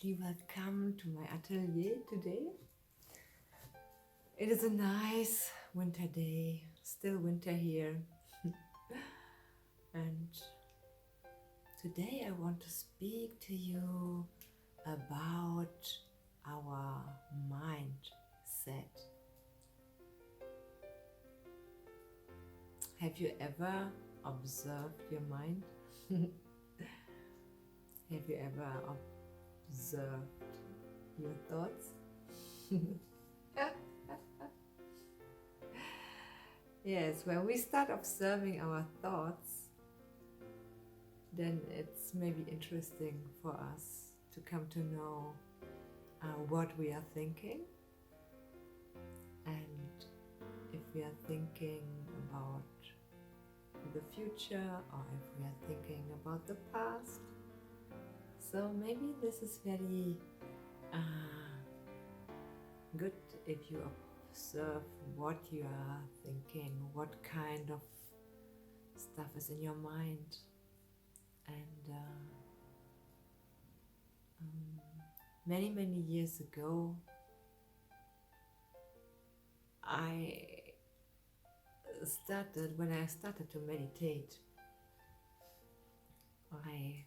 heartily welcome to my atelier today. It is a nice winter day, still winter here. And today I want to speak to you about our mindset. Have you ever observed your mind? Have you ever observed your thoughts? Yes, when we start observing our thoughts, then it's maybe interesting for us to come to know what we are thinking, and if we are thinking about the future or if we are thinking about the past. So maybe this is very good if you observe what you are thinking, what kind of stuff is in your mind. And many years ago, when I started to meditate, I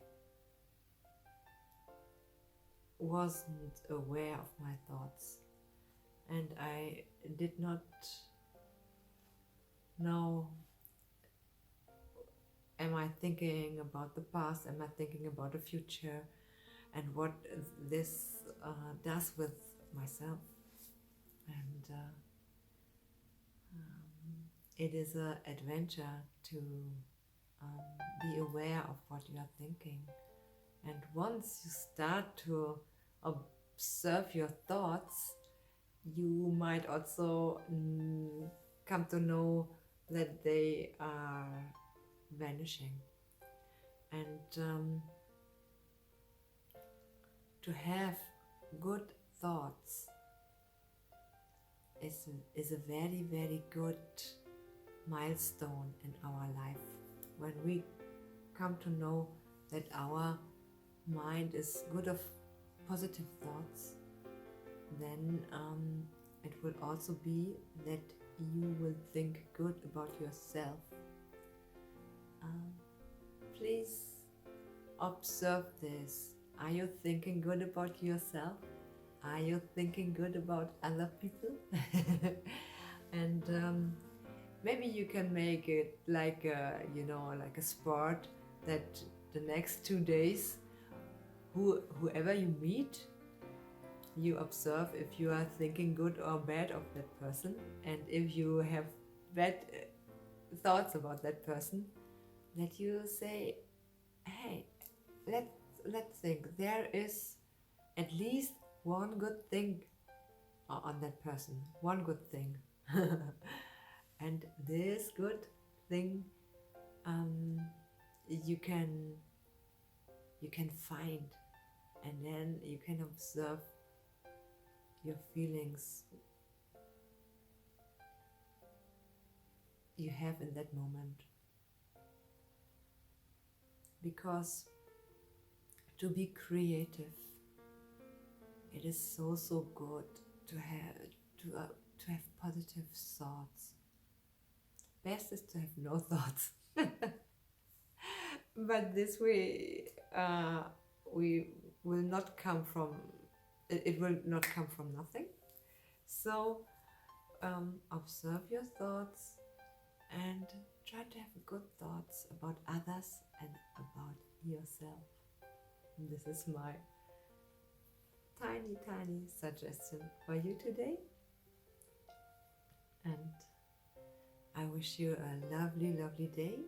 wasn't aware of my thoughts, and I did not know, am I thinking about the past, am I thinking about the future, and what this does with myself. And it is an adventure to be aware of what you are thinking. And once you start to observe your thoughts, you might also come to know that they are vanishing. And to have good thoughts is a very good milestone in our life. When we come to know that our mind is good of positive thoughts, then it will also be that you will think good about yourself. Please observe this. Are you thinking good about yourself? Are you thinking good about other people? And maybe you can make it like a sport, that the next 2 days, whoever you meet, you observe if you are thinking good or bad of that person, and if you have bad thoughts about that person, that you say, hey, let's think, there is at least one good thing on that person, one good thing. And this good thing you can find, and then you can observe your feelings you have in that moment. Because to be creative, it is so good to have positive thoughts. Best is to have no thoughts. But this way, we will not come from, it will not come from nothing. So observe your thoughts and try to have good thoughts about others and about yourself. This is my tiny suggestion for you today. And I wish you a lovely day.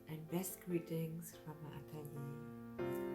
And best greetings from my atelier.